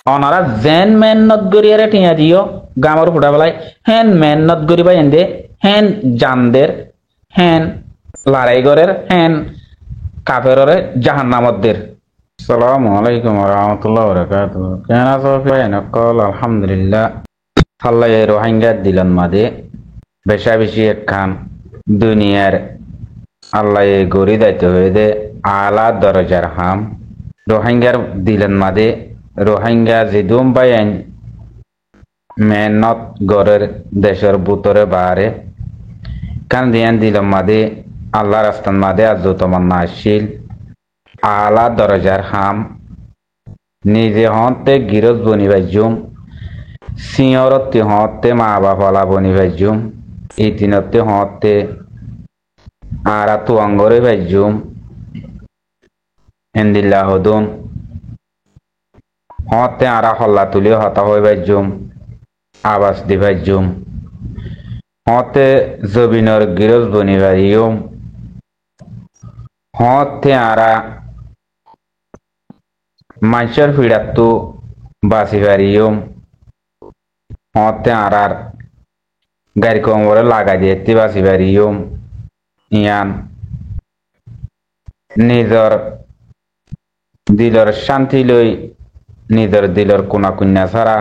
অনারা gen মেহনত গরিয়ারে টিয়া দিও গামর ফুটা বেলায় হেন মেহনত গরিবা এন্দে হেন জানদের হেন লড়াই গরের হেন কাফেররে জাহান্নামদের। আসসালামু আলাইকুম ওয়া রাহমাতুল্লাহি ওয়া বারাকাতুহু। কেন আছো ভাই? নকল আলহামদুলিল্লাহ। আল্লাহ এই রোহিঙ্গা দিলেন মাদে বেশা বেশি একখান দুনিয়ার আল্লাহ এই গরি দায়িত্ব হয়ে দে আলা দরজার হাম রোহিঙ্গার দিলেন মাদে রোহিঙ্গা জিদুম বাইন মেহনত গড়ের দেশের বুতরে বাহারে কান দিয়ান দিলাম মাদে আল্লাহ রাস্তান মাদে আজ তমান্না আসিল আলা দরজার হাম নিজে হতে গিরজ বনি বাজুম সিয়রতে হতে মা বাপলা বনি বাজুম ইতিনতে হতে আরা তু অঙ্গরে বাজুম এন্দিল্লা হদুন হতে আরা হল্লা তুলি হতা হয়ে বাজুম আবাস দি বাজুম হতে জবিনর গিরজ বনি বাজুম হতে আরা মানুষের ফিরাত্তু বাসি পারিম হতে আরার গাড়ি কমরে লাগাই দিয়ে বাসি পারিম ইয়ান নিজর দিলর শান্তি লই নিজর দিলর কোনা কুন্যা ছাড়া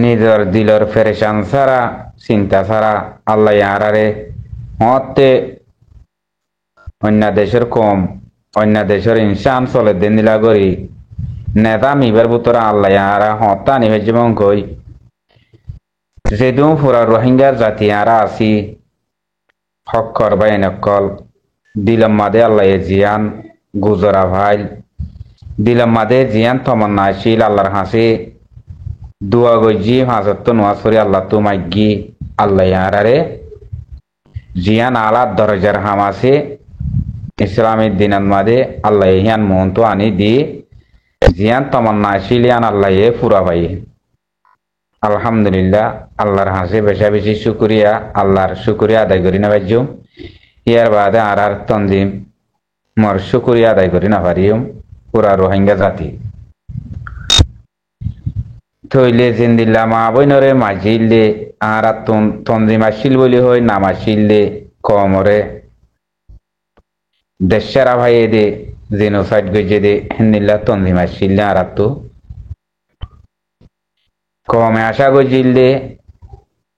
নিজর দিলর ফেরেশান ছাড়া চিন্তা ছাড়া আল্লাহ আরারে হতে অন্য দেশের কম অন্য দেশের ইনসান চলে দিন দিলা করি নেতা মিবার বুতরা আল্লাহ আরা হতা নিবে জীবন কই যেদুম ফুরা রোহিঙ্গার জাতি আরা আসি হক্কর বা এনেকল দিলাম মাদে আল্লাহ জিয়ান গুজরা ভাইল দিলাম মাদে জিয়ান তমন্না আসিল আল্লাহর হাসি দুয়া গজি হাজত নোয়াজ করি আল্লাহ তু মাইগি আল্লাহ আরারে জিয়ান আলা দরজার হাম আছে ইসলামের দিনান মাদে আল্লাহ হিয়ান মোহন তো আনি দি জিয়ান তমন্না আসিলিয়ান আল্লাহ পুরা ভাই আলহামদুলিল্লাহ আল্লাহর হাসি বেশা বেশি শুকুরিয়া আল্লাহর শুকুরিয়া আদায় করি না ভাইজুম ইয়ার বাদে আর তন্দিম মর শুকুরিয়া আদায় করি না পারিম পুরা রোহিঙ্গা জাতি থইলে জিন্দিল্লা মা বইনরে মাঝিলে আর তন্দিম আসিল বলি হয় নাম আসিলে কমরে দেশেরা ভাই দে জেনোসাইড গজে দে হিন্দিল্লা তন্দিম আসিলে আর তো কমে আশা গজিলে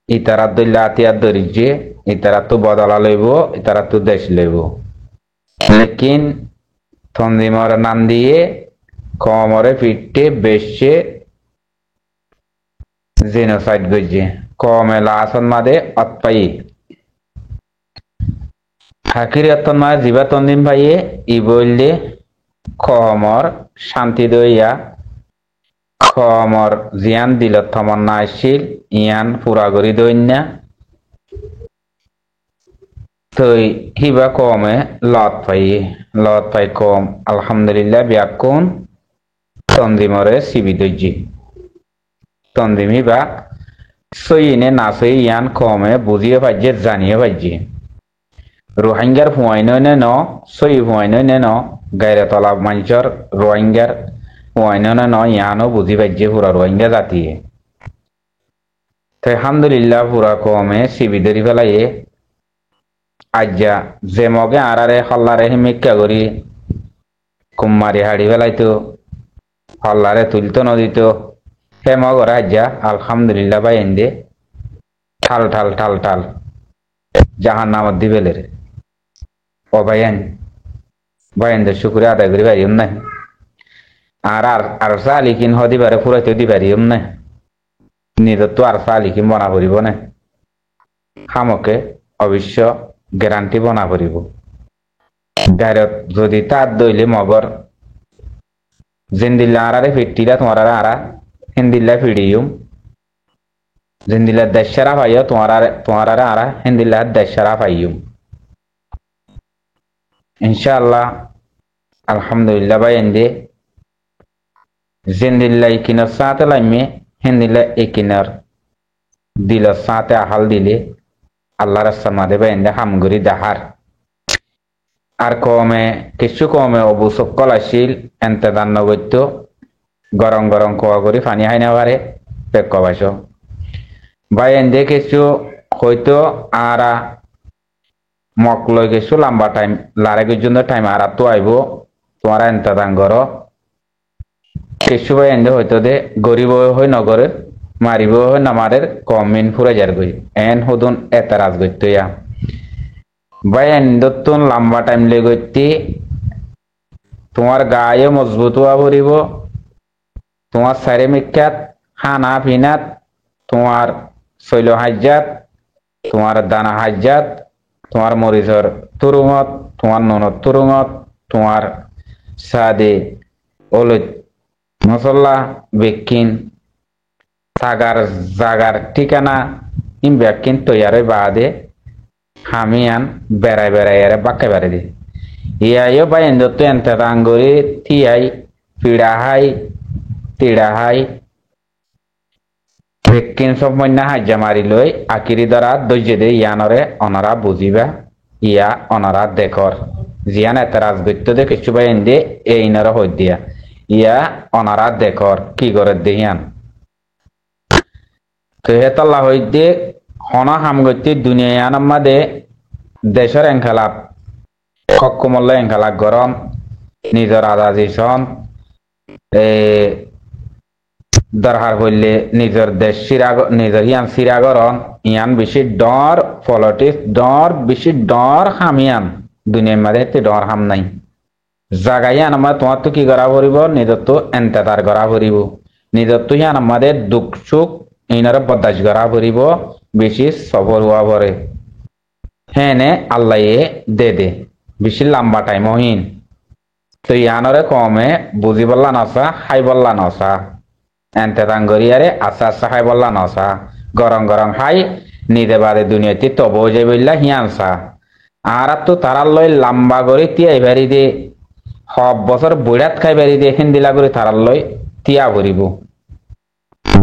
ইতারা দইলা আতিয়ার দরিজে ইতারা তো বদলা লইব ইতারা তো দেশ লইব লেকিন তন্দিমর নাম দিয়ে কমরে পিটে বেশে জেনোসাইড গজে কমে লাসন মাদে অতপাই হাকির অতন মা জিবা তন্দিম ভাইয়ে ই বললে কমর শান্তি দইয়া কমর জিয়ান দিল তমন্না আসিল ইয়ান পুরা করি দইন্যা তই হিবা কমে লত পাই কম আলহামদুলিল্লাহ ব্যাকুন তন্দিমরে সিবি দইজি তন্দিম হিবা সইনে না সই ইয়ান কমে বুঝিয়ে পাইছে জানিয়ে পাইছে রোহিঙ্গার ফুয়াইনে ন সই ফুয়াইনে ন গাইরে তলা মানুষের রোহিঙ্গার ফুয়াইনে ন ইয়ানো বুঝি পাইছে পুরা রোহিঙ্গা জাতিয়ে আলহামদুলিল্লাহ পুরা কমে সিবি ধরি ফেলাইয়ে আজ্জা যে মগে আরারে হল্লারে হিমিকা করি কুম্মারি হাড়ি ফেলাইতো হল্লারে তুলতো নদীত হে মগর আজ্জা আলহামদুলিল্লাহ ভাই এন্দে ঠাল ঠাল ঠাল ঠাল জাহান নামত দিবেলের ও ভাইয়ান শুক্রিয়া আদায় করি পারিম নাই আর আর সালিকিন হদিবারে ফুরাইতে দি পারিম নাই নিজের তো আর সালিকিন বনা করিব না হামকে অবশ্য গ্যারান্টি বনা করিব ডাইরেক্ট যদি তার দইলে মগর জিন্দিল্লা আরারে ফিরটিলা তোমার আরা হিন্দিল্লা ফিরিয়ুম জিন্দিল্লা দেশারা পাইও তোমার আরা হিন্দিল্লা দেশারা পাইয়ুম ইনশাআল্লাহ আলহামদুলিল্লাহ ভাই এন্দে জিন্দিল্লা ইকিনর সাথে লাইমে হিন্দিল্লা ইকিনর দিল সাথে আহাল দিলে আল্লাহ রাস্তার মাঝে ভাই এন্দে হামগুরি দাহার আর কমে কিছু কমে অবু সকল আসিল এন্তেদান নগত্য গরম গরম কোয়া করি পানি হাই না পারে পেক কবাইছ ভাই এনে কিছু হয়তো আরা মক লই গেছো লম্বা টাইম লারে জন্য টাইম আর তো আইব তোমার এনতা দাঙ্গর কিছু ভাই এনে হয়তো দে গরিব হই নগরে মারিব হই নামারের কম মিন ফুরে যার গই এন হুদুন এতারাজ গইতয়া ভাই এন্দতুন লম্বা টাইম লে গইতি তোমার গায়ে মজবুত হওয়া পড়িব তোমার সারে মিক্ষাত হানা পিনাত তোমার শৈল হাজ্জাত তোমার দানা হাজ্জাত তোমার মরিচর তুরুঙত তোমার ননত তুরুঙত তোমার সাদে ওলত মশলা বেকিন সাগার জাগার ঠিকানা ইম বেকিন তৈয়ারে বাদে হামিয়ান বেড়াই বেড়াই আরে বাক্কে বেড়ে দি ইয়াইও বা এন্দতো এনতে দাঙ্গরি থিয়াই পিড়াহাই তিড়াহাই বেকিন সব মন্যা হাজ্জা মারি লই আকিরি দ্বারা দৈর্য দে ইয়ানরে অনারা বুঝিবা ইয়া অনারা দেখর জিয়ান এত রাজগত্য দে কিছু বা এন্দে এইনারা হই দিয়া ইয়া অনারা দেখর কি করে দেহিয়ান তো হেতাল্লা হই দে হন হামগতি দুনিয়ান আমাদে দেশের এংখালাপ হকুমল্ল এংখালাপ গরম নিজের আদাজিসন দরকার হইলে নিজের দেশ নিজের ইয়ান সিরাগরন ইয়ান বেশি ডর পলিটিক্স ডর বেশি ডর হামিয়ান দুনিয়ার মাঝে তে ডর হাম নাই জাগাইয়ান আমার তোমার তো কি করা পড়িব নিজের তো এন্তেদার করা পড়িব নিজের তো ইয়ান আমাদের দুঃখ সুখ ইনার বদাস করা পড়িব বেশি সফর হওয়া পরে হ্যাঁ নে আল্লাহ দে বেশি লম্বা টাইম হইন তো ইয়ানরে কমে বুঝি বললা নসা হাই বললা নসা এনতে দাঙ্গরিয়ারে আস্তে আস্তে হাই বললা নসা গরম গরম হাই নিদে বাদে দুনিয়াতে তবু যে বললা হিয়ানসা আর তো তারার লই লম্বা করে তিয়াই বাড়ি দে সব বছর বইরাত খাই বাড়ি দে হিন্দিলা করে তারার লই তিয়া ভরিব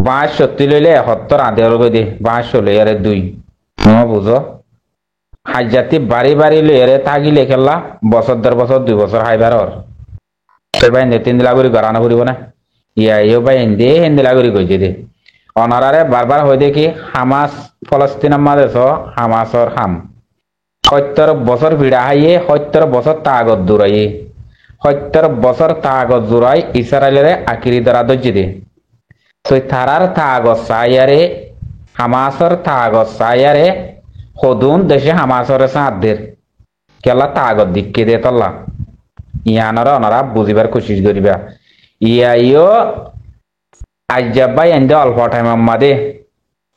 ৬২ লইলে ৭১ আধের দে ৬২ লইয়ারে ২ বুঝো হাজাতি বাড়ি বাড়ি লইয়ারে থাকিলে খেলা বছর ২ বছর হাইবার তোর ভাই তিন দিলা করে গড়ানো করিব না ইয়া ভাই হিন্দি হিন্দিলা করে কইছে দে অনারারে বারবার হয়ে দেখি হামাস ফলস্তিনের মাঝে হামাসর হাম ৭০ বছর ভিড়া হাইয়ে ৭০ বছর তাগত দূরাইয়ে ৭০ বছর তাগত জোড়াই ইসরায়েলের আকিরি দ্বারা দর্জি দে তুই থারার তাগত সাইয়ারে হামাসর তাগত সাইয়ারে হদুন দেশে হামাসর সাঁতদের কেলা তাগত দিকে দে তল্লা ইয়ানরা ওনারা বুঝিবার কোশিশ করিবা ইয়াইও আজ্জাবাই এন্দে অল্প টাইম মাদে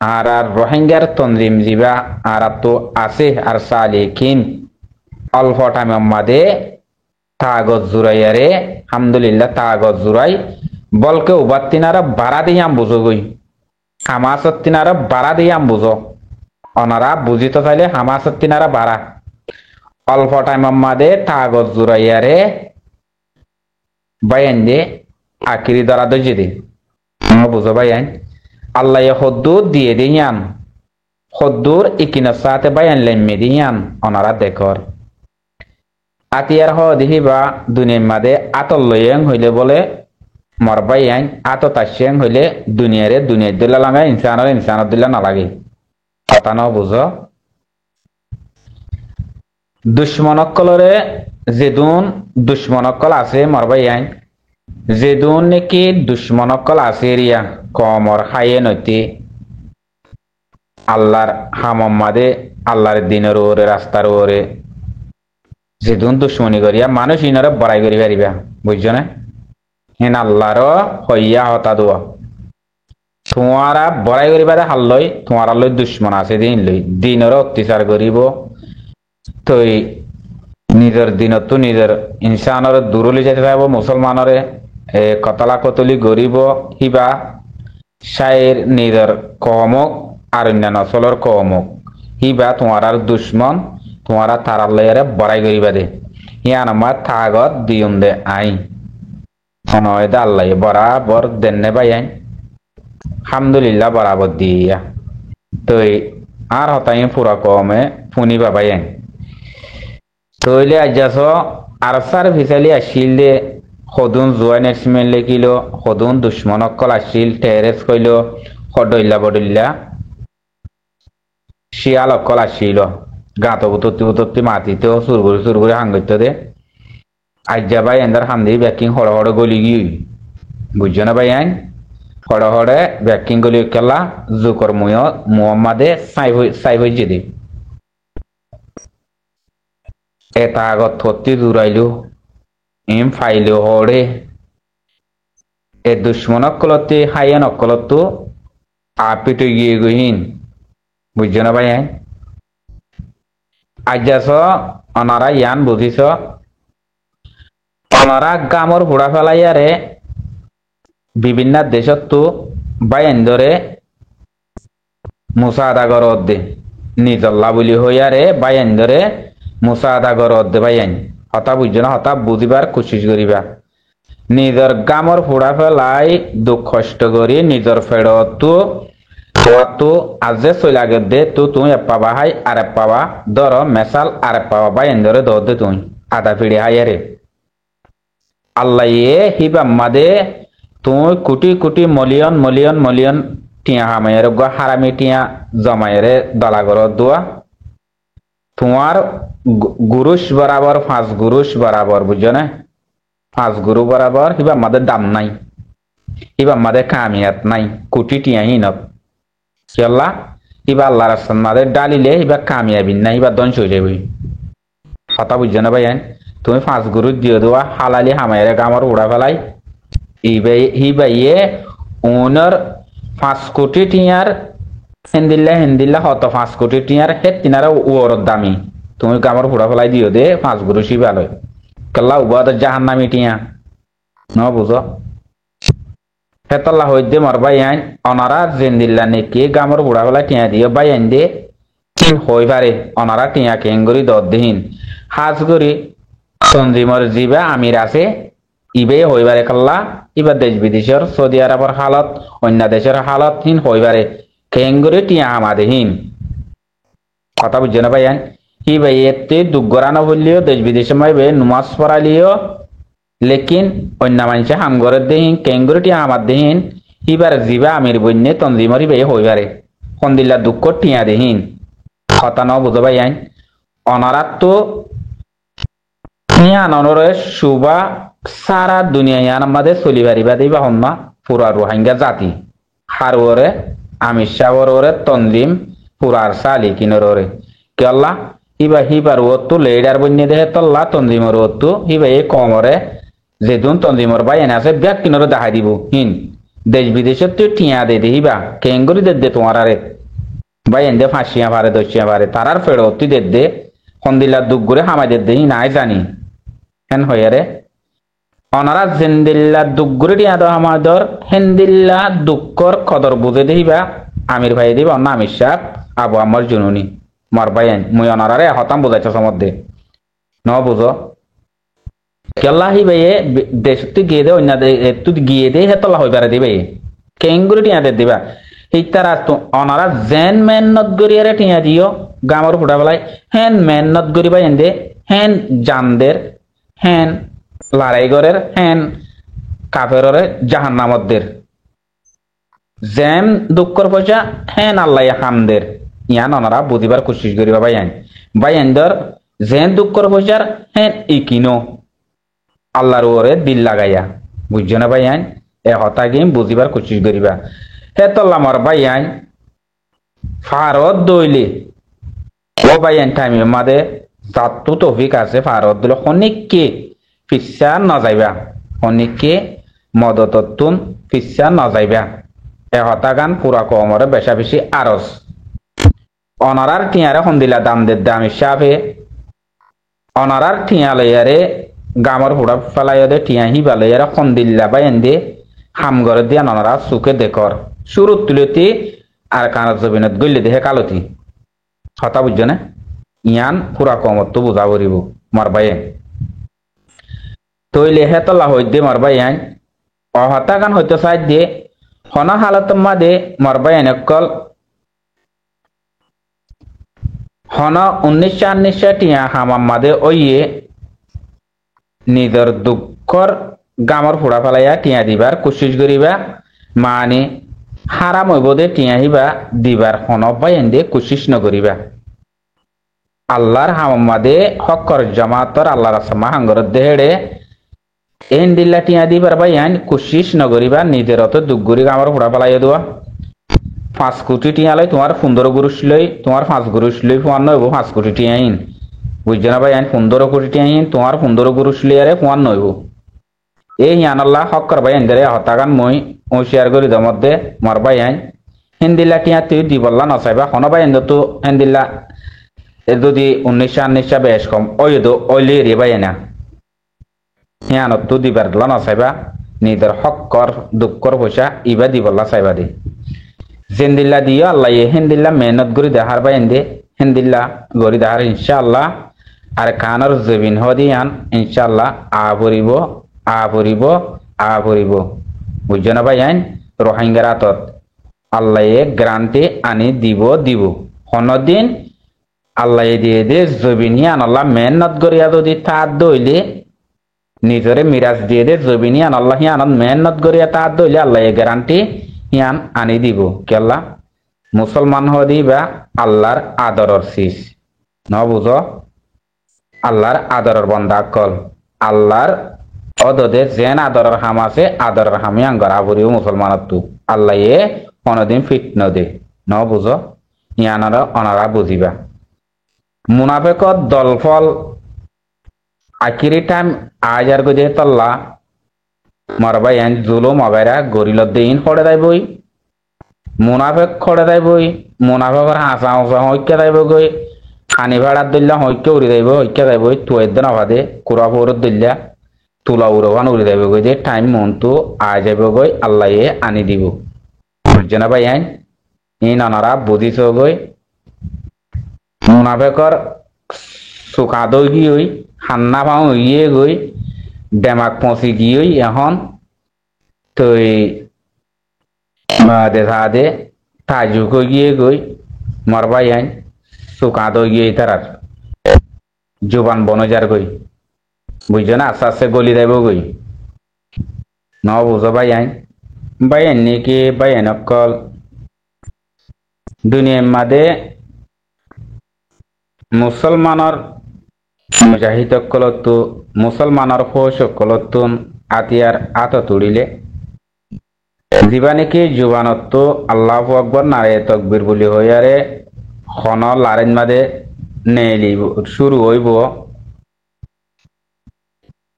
আর রোহিঙ্গার তনজিম জিবা আর তো আছে আর সালিকিন অল্প টাইম মাদে তাগত জুরাইয়ারে আলহামদুলিল্লাহ তাগত জুরাই বলকে উবার তিনারা বাড়া দিয়ে আম বুঝো গই হামাসত তিনারা বাড়া দিয়ে আম বুঝো ওনারা বুঝিতে চাইলে হামাসত তিনারা বাড়া অল্প টাইম মাদে তাগত জুরাইয়ারে বাইন দে আকিরি দ্বারা দর্জি দে বুঝো বাইন আল্লাহ হদ্দুর দিয়ে দিয়ান হদ্দুর ইকিনের সাথে বাইন লেমে দিয়ান ওনারা দেখর আতিয়ার হ দেখিবা দুনিয়ার মাদে আতল লইয়াং হইলে বলে মরবাই আইন আত তাসিয়াং হইলে দুনিয়ারে দুনিয়ার দিলা লাগে ইনসানের দিলা নালাগে কথা ন বুঝো দুশ্মনকলরে যেদুন দুশ্মনকল আছে মরবাই আইন যেদুন নাকি দুশ্মনকল আছে রিয়া কমর খাইয়ে নইতে আল্লাহর হামম মাদে আল্লাহর দিনের ওরে রাস্তার ওরে যেদুন দুশ্মনী করিয়া মানুষ ইনরে বড়াই করি পারিবা বুঝছো না হেন আল্লাহর হইয়া হতা দোয়া তোমারা বড়াই করিবা হাল লই তোমার লই দুশ্মন আছে দিন লই দিনের অত্যাচার করিব তই নিজের দিনত তো নিজের ইনসানরে দূরলি যেতে পারব মুসলমানরে কতলা কতলি গরিব হিবা শায়ের নিজের কমক আর অন্যান্য অঞ্চলের কমক হিবা তোমার আর দুশ্মন তোমারা তারার লইয়ারে বড়াই করিবা দে ইয়ান আমার থাগত দিউন দে আই অনয়দা আল্লাহ বরাবর দেননে বাই আইন আলহামদুলিল্লাহ বরাবর দিয়া তই আর হতাই পুরা কমে ফুনি বাবাই আইন তইলে আজ যাস আর সার ফিসালি আসিল দে সদুন জোয়ান এক্সিমেন্ট লেখিল সদুন দুশ্মন অকল আসছিল টেরেস কইল সদইল্লা বদইল্লা শিয়াল অকল আসছিল গাঁত বুতত্তি মাতিতেও সুরগুরি হাঙ্গিত দে আজ্জা ভাই এন্দার হামদি ব্যাকিং হড় হড় গলি গিয়ে বুঝছো না ভাই আইন হড় হড়ে ব্যাকিং গলি কেলা জুকর মুহাম্মাদে সাই হইছে দে এটা আগত থত্তি দূরাইলো ইম ফাইলো হড়ে এ দুশ্মন অকলতে হাইয়ান অকলত আপিট গিয়ে গহিন বুঝছো না ভাই আইন আজ্জাস অনারা ইয়ান বুঝিস অনারা গামর হুড়া ফেলাইয়ারে বিভিন্ন দেশত তো বাইন ধরে মুসাদা গর দে নিজল্লা বলি হইয়ারে বাইন ধরে মুসাদা গর দে বাইন হতা বুঝছো না হতা বুঝিবার কোশিশ করিবা নিজর গামর হুড়া ফেলাই দুঃখ কষ্ট করি নিজর ফেরত তো আজে চলে দে তো তুমি পাবা হাই আর পাবা ধর মেসাল আর পাবা বাইন ধরে দর দে তুমি আধা পিড়ি হাইয়ারে আল্লাহ হিবা মাদে তুই কোটি কোটি মলিয়ন টিয়া হামায়ের গো হারামি টিয়া জমায়েরে দলাগর দোয়া তোমার গুরুষ বরাবর 5 গুরুষ বরাবর বুঝছো না 5 গুরু বরাবর হিবা মাদের দাম নাই হিবা মাদের কামিয়াত নাই কোটি টিয়া হিনত কেলা হিবা আল্লাহ রাস্তার মাদের ডালিলে হিবা কামিয়াবিন নাই হিবা দন চলে যাবি কথা বুঝছো না ভাই তুমি 5 গুরু দিয়ে দেওয়া হালালি হামায়েরে গামর উড়া ফেলাই হিবাইয়ে ওনার 5 কোটি টিয়ার হেন্দিল্লা হত 5 কোটি টিয়ার হে তিনারা ওর দামি তুমি গামর উড়া ফেলাই দিও দে 5 গুরু শিবালয় কাল্লা উবাদ জাহান্নামি টিয়া ন বুঝো হেতল্লা হইতে মর ভাই আইন অনারা জেন্দিল্লা নেকি গামর উড়া ফেলাই টিয়া দিও ভাই আইন দে হই পারে অনারা টিয়া কেঙ্গুরি দদ্দিহীন হাজ করি সঞ্জিমর জিবা আমির আছে ইবে হইবারে কাল্লা ইবা দেশ বিদেশের সৌদি আরবের হালত অন্য দেশের হালত হীন হইবারে কেঙ্গুরি টিয়া আমাদেহীন কথা বুঝছো না ভাই ইবে এতে দুঃগরানো হইলেও দেশ বিদেশে মাইবে নুমাজ পড়ালিও লেকিন অন্য মানুষে হামগরের দেহীন কেঙ্গুরি টিয়া আমার দেহীন ইবার জিবা আমির বন্যে তঞ্জিমর ইবে হইবারে সন্দিল্লা দুঃখ টিয়া দেহীন কথা ন বুঝো ভাই অনারাত তো অনরে সুবা সারা দুনিয়া ইয়ান আমাদের চলিবারি বাদে বা হন্না পুরা রোহিঙ্গা জাতি হারওরে আমির শাহরে তনজিম পুরার সালি কিনরে কেল্লা হিবা হিবার ওতো লেডার বন্যে দেহে তল্লা তনজিমর ওতো হিবা এই কমরে যেদুন তনজিমর বাই এনে আছে ব্যাগ কিনরে দেখাই দিব হিন দেশ বিদেশত তুই টিয়া দে দিবা কেঙ্গুরি দে তোমার আরে বাই এনে ফাঁসিয়া পারে দশিয়া পারে তারার ফেরো তুই দে সন্দিল্লা দুঃখ করে হামাই দে নাই জানি হেন হইয়ারে অনারা জেন্দিল্লা দুঃখরে টিয়া দাও আমাদের হেন্দিল্লা দুঃখর কদর বুঝে দিবা আমির ভাই দিবা অন্য আমির সাহ আবু আমার জুনুনি মর ভাই মুই অনারারে হতাম বুঝাইছ সমধ্যে ন বুঝো কেল্লা হিবাইয়ে দেশ তুই গিয়ে দে অন্য তুই গিয়ে দে হেতলা হইবারে দিবে কেঙ্গুরি টিয়া দে দিবা ইতারা অনারা জেন মেহনত গরিয়ারে টিয়া দিও গামর ফুটা বেলায় হেন মেহনত গরি ভাই এন্দে হেন জানদের হেন লড়াইগরের হেন কাফেররে জাহান্নামদের জেম দুঃখর পয়সা হেন আল্লাহ হামদের ইয়ান ওনারা বুঝিবার কোশিশ করিবা ভাই আইনদর জেন দুঃখর পয়সার হেন ইকিনো আল্লাহর ওরে দিল লাগাইয়া বুঝছো না ভাই আইন এ হতা গেম বুঝিবার কোশিশ করিবা হে তল্লামর ভাই আইন ফারত দইলে ও ভাই আইন টাইমের মাদে জাতু তৌফিক আছে ফারত দিল অনেককে ফিসা নজাইবা অনেককে মদততুন ফিসা নজাইবা এ হতাগান পুরা কমরে বেশা বেশি আরস অনারার টিয়ারে সন্দিলা দাম দে দামি সাফে অনারার টিয়া লইয়ারে গামর হুড়া ফেলাইয়া দে টিয়া হিবা লইয়ারে সন্দিল্লা বা এন্দে হামগরে দিয়া অনারা চুকে দেখর শুরুত তুলতি আর কানত জবিনত গইলে দেহে কালতি হতা বুঝছো না ইয়ান পুরা কমত তো বুঝা পড়িব মারবাই তৈলে হেতলা হইতে মারবাই আইন অহতা গান হইতে চাই দিয়ে হন হালত মাদে মারবাই আইন অকল হন 1919 টিয়া হামাম মাদে ওইয়ে নিজের দুঃখর গামর ফুড়া ফেলাইয়া টিয়া দিবার কোশিশ করিবা মানে হারাম হইব দে টিয়া হিবা দিবার হনব বাইন দে কোশিশ নকরিবা আল্লাহর হামাদে হকর জামাতর আল্লাহর আসমা হাঙ্গর দেহেড়ে এন দিল্লা টিয়া দিবার বাইন কোশিশ নকরিবা নিজের অত দুগুরি গামর ফুড়া ফেলাইয়া দেওয়া 5 কোটি টিয়া লই তোমার 15 গুরুষ লই তোমার 5 গুরুষ লই ফোয়ান নইব 5 কোটি টিয়া ইন বুঝছো না ভাই 15 কোটি টিয়া ইন তোমার 15 গুরুষ লিয়ারে ফোয়ান নইব এই আল্লাহ হকর ভাই এন্দারে হতাগান মই ও শেয়ার করি দ মধ্যে মর ভাই আইন হিন্দিল্লা টিয়া তুই দি বললা নসাইবা হন ভাই এন্দ তো হিন্দিল্লা যদি 19 বেশ কম ওই দো ওইলি রে ভাই না হিয়ানত তো দিবার লা নসাইবা নিজের হকর দুঃখর পয়সা ইবা দি বললা সাইবা দি জিন্দিল্লা দিও আল্লাহ হিন্দিল্লা মেহনত করি দেখার ভাই এন্দে হিন্দিল্লা গরি দেখার ইনশাআল্লাহ আর কানর জবিন হদিয়ান ইনশাআল্লাহ আবরিব বুঝছো না ভাই আইন রোহিঙ্গারাতত আল্লাহ গ্রান্টে আনি দিব হনদিন আল্লাহ দিয়ে দে জবিনিয়ান আল্লাহ মেহনত করিয়া যদি তার দইলে নিজরে মিরাজ দিয়ে দে জবিনিয়ান আল্লাহ হিয়ানত মেহনত করিয়া তার দইলে আল্লাহ গ্যারান্টি হিয়ান আনি দিব কেল্লা মুসলমান হদি বা আল্লাহর আদরর শীষ ন বুঝো আল্লাহর আদরর বন্দা কল আল্লাহর অদদের যেন আদরের হাম আছে আদরের হামি আঙ্গর আবরিও মুসলমানত তু আল্লাহ কোনদিন ফিট নদে ন বুঝো ইয়ানারা অনারা বুঝিবা মুনাফেকত দলফল আকিরি টাইম আজার গজে তল্লা মরবা ইয়ান জুলুম অবেরা গরিলত দিন খড়ে দেয় বই মুনাফেক খড়ে দেয় বই মুনাফেকর হাসা হাসা হইকে দেয় গই খানি ভাড়ার দিল্লা হইকে উড়ি দেব হইকে দেয় বই তুয়ের দিন অভাদে কুড়া ফোরত দিল্লা তুলা উড়ান উড়ি দেবে গই যে টাইম মনটো আ যাবে গই আল্লাহ আনি দিব বুঝছে না ভাই আইন ই নানারা বুঝিছ গই মুনাফেকর সুখা দই গিয়ে হান্না পাও ইয়ে গই ডেমাক পৌঁছি গিয়ে এখন তুই দেখা দে তাজুক গিয়ে গই মরবাই আইন সুখা দই গিয়ে তারার জোবান বনজার গই বুঝছো না আস্তে আস্তে গলি দেব গই ন বুঝো ভাই আইন নাকি ভাই নকল দুনিয়ার মাঝে মুসলমানের মুজাহিদ কলতো মুসলমানের ফৌজ কলতুন আতিয়ার আত তুড়িলে জীবানিকে জুবানত আল্লাহ আকবর নারে তকবীর বলি হইয়ারে খন লারেন মাদে নেলি শুরু হইব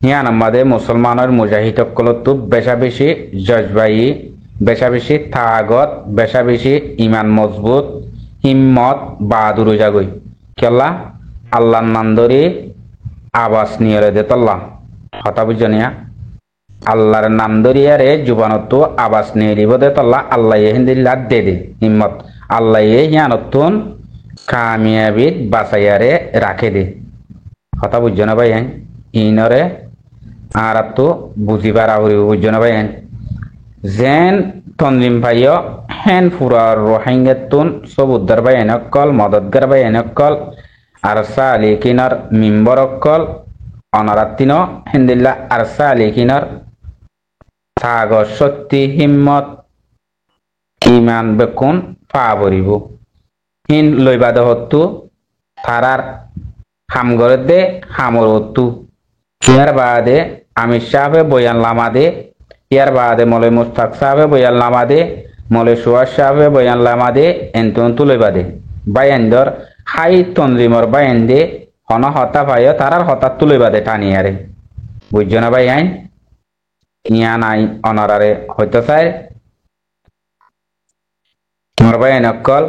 হিয়ান মাদে মুসলমানের মুজাহিদ কলতো বেশা বেশি জজবাই বেশা বেশি তাগত বেশা বেশি ইমান মজবুত হিম্মত বাহাদুর জাগই কেলা আল্লাহর নাম ধরে আবাস নিয়ে দে তল্লা হতা বুঝনিয়া আল্লাহর নাম ধরিয়া রে জুবানত আবাস নিয়ে দিব দে তল্লা আল্লাহ হিন্দিল্লা দে হিম্মত আল্লাহ হিয়ানতুন কামিয়াবিদ বাসাইয়ারে রাখে দে হতা বুঝছো না ভাই ইনরে আর তো বুঝিবার আহরি বুঝছো না ভাই যেন তনজিম ভাইও হেন ফুরার রোহিঙ্গাতুন সব উদ্ধার ভাই এনেকল মদতগার ভাই এনেকল আরসা আলিকিনার মিম্বর অকল অনারাত্তিন হিন্দিল্লা আরসা আলিকিনার থাগ সত্যি হিম্মত ইমান বেকুন পা ভরিব হিন লইবাদ হত্তু থারার হামগরে দে হামর হত্তু ইয়ার বাদে আমির সাহেবে বয়ান লামা দে ইয়ার বাদে মলে মুস্তাক সাহেবে বয়ান লামা দে মলে সুয়াস সাহেবে বয়ান লামা দে এন্তন তুলে বাদে বায়ানদর হাই তনজিমর বায়ান দে হন হতা ভাইও তারার হঠাৎ তুলে বাদে টানিয়ারে বুঝছো না ভাই আইন ইয়া নাই অনারারে হইতে চাই তোমার ভাই নকল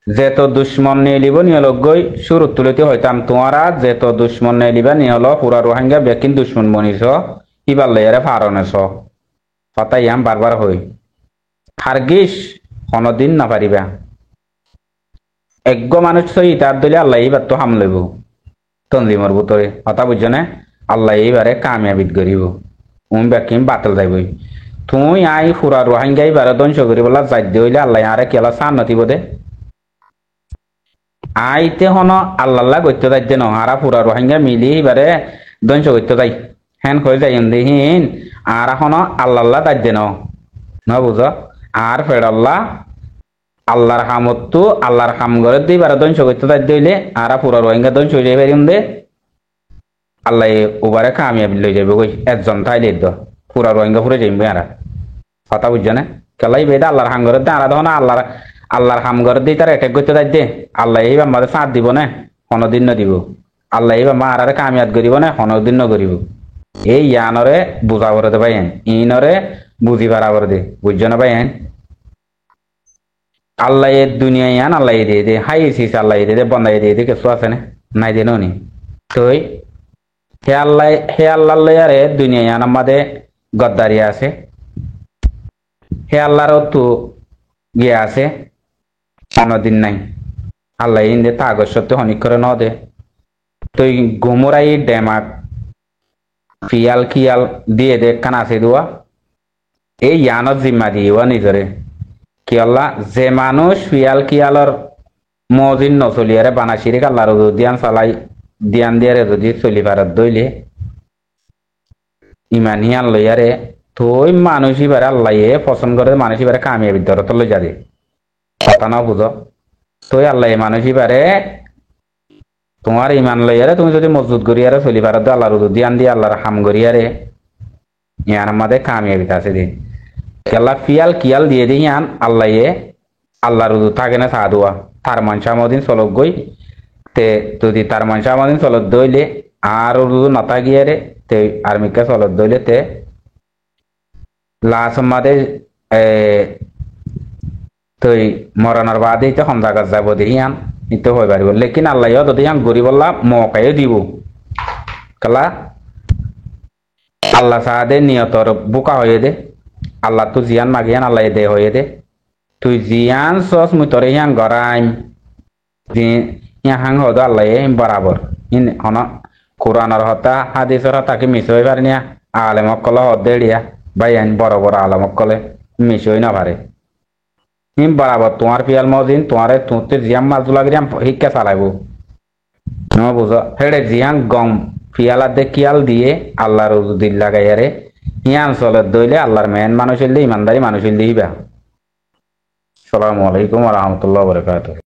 যে তো দুশ্মন নিয়ে লিব নিয়ে গই শুরু তুলিতে হইতাম তোমারা যে তো দুশ্মন নিয়ে লিবা নিয়ে হলো পুরা রোহিঙ্গা বেকিন দুশ্মন বনিস ইবার লইয়ারে ফারনেছ কথা ইয়াম বারবার হই হারগিস কোনদিন না পারিবা এগ্য মানুষ সই তার দলে আল্লাহ এইবার তো হাম লইব তনজিমর ভিতরে কথা বুঝছো না আল্লাহ এইবারে কামিয়াবিদ করিব বেকিম বাতিল যাইবই তুই আই পুরা রোহিঙ্গা এইবারে ধ্বংস করি বলা যাইতে হইলে আল্লাহ আরে কেলা সান নতিব দে আইতে হন আল্লাহ করতে যাইতে ন হারা পুরা রোহিঙ্গা মিলি এইবারে ধ্বংস করতে যাই হেন হয়ে যাই দিহীন আর এখনো আল্লাহ দাজ্যে ন বুঝো আর ফেরল্লাহ আল্লাহর হামতো আল্লাহর হাম করে দিই বারো ধ্বংস করতে দাজ্য হইলে আর পুরো রোহিঙ্গা ধ্বংস হয়ে যাবে দে আল্লাহ ওবারে কামিয়াবি লই যাবে কই একজন থাইলে তো পুরা রোহিঙ্গা পুরে যাইবে আর কথা বুঝছো না কেলাই বেদা আল্লাহর হাম করে দে আর তখন আল্লাহর হাম করে দিই তার অ্যাটাক করতে দাজ্যে আল্লাহ এই আমাদের সাথ দিব না কোনদিন ন দিব আল্লাহ এই মা আর কামিয়াত করিব না কোনদিন ন করিব এই ইয়ানরে বুঝা করে দে ভাইয়েন ইনরে বুঝি পারা করে দে বুঝছো না ভাইয়েন আল্লাহ এর দুনিয়া ইয়ান আল্লাহ দিয়ে দে হাই সিস আল্লাহ দিয়ে দে বন্দাই দিয়ে দে কিছু আছে না নাই দে নি তুই হে আল্লাহ লয়ারে দুনিয়া ইয়ান আমাদের গদ্দারি আছে হে আল্লাহরও তো গিয়ে আছে কোনদিন নাই আল্লাহ ইন্দে তাগজ সত্য হনিক করে ন দে তুই গুমরাই ডেমাক ফিয়াল খিয়াল দিয়ে দে কান আছে দোয়া এই ইয়ানত জিম্মা দিওয়া নিজরে কি আল্লাহ যে মানুষ ফিয়াল খিয়ালর মজিন নচলিয়ারে বানাসিরে আল্লাহর দিয়ান চালাই দিয়ান দিয়ারে যদি চলি পারত দইলে ইমান হিয়ান লইয়ারে তুই মানুষ এবারে আল্লাহ পছন্দ করে মানুষ এবারে কামিয়াবি ধরত লই যাবে কথা না বুঝো তুই আল্লাহ মানুষ এবারে তোমার ইমান লইয়ারে তুমি যদি মজবুত করিয়ারে চলি পারত আল্লাহর দিয়ান দিয়ে আল্লাহর হাম করিয়ারে ইয়ান আমাদের কামিয়াবি আছে দিন আল্লাহ ফিয়াল কিয়াল দিয়ে দিই ইয়ান আল্লাহ আল্লাহর থাকে না সাদুয়া তার মনসা মদিন চলক গই তে যদি তার মনসা মদিন চলত দইলে আর নতা গিয়ারে তে আর্মিকা চলত দইলে তে লাশ মাদে তুই মরণের বাদে তো হম জায়গা যাব দিয়ান নিতে হয়ে পারিব লেকিন আল্লাহ যদি ইয়ান গরিবল্লা মকাইও দিব কালা আল্লাহ সাহাদে নিয়তর বোকা হয়ে দে আল্লাহ তু জিয়ান মাগিয়ান আল্লাহ দে হয়ে দে তুই জিয়ান সস মুই তোরে ইয়ান গরাইম হাং হদ আল্লাহ বরাবর ইন হন কোরআনের হতা হাদিসের হতা কি মিস হয়ে পারে নিয়া আলেমক কলে হদ দেড়িয়া ভাই আইন বড় বড় আলেমক কলে মিস হই না পারে ইম বরাবর তোমার পিয়াল মদিন তোমারে তুতে জিয়াম মাজুলা গিয়াম শিক্ষা চালাইব ন বুঝো হেড়ে জিয়ান গম পিয়ালা দে কিয়াল দিয়ে আল্লাহর দিল লাগাইয়ারে ইয়ান চলে দইলে আল্লাহর মেন মানুষ হইলে ইমানদারি মানুষ হইলে ইবা আসসালামু আলাইকুম ওয়া রাহমাতুল্লাহি ওয়া বারাকাতুহু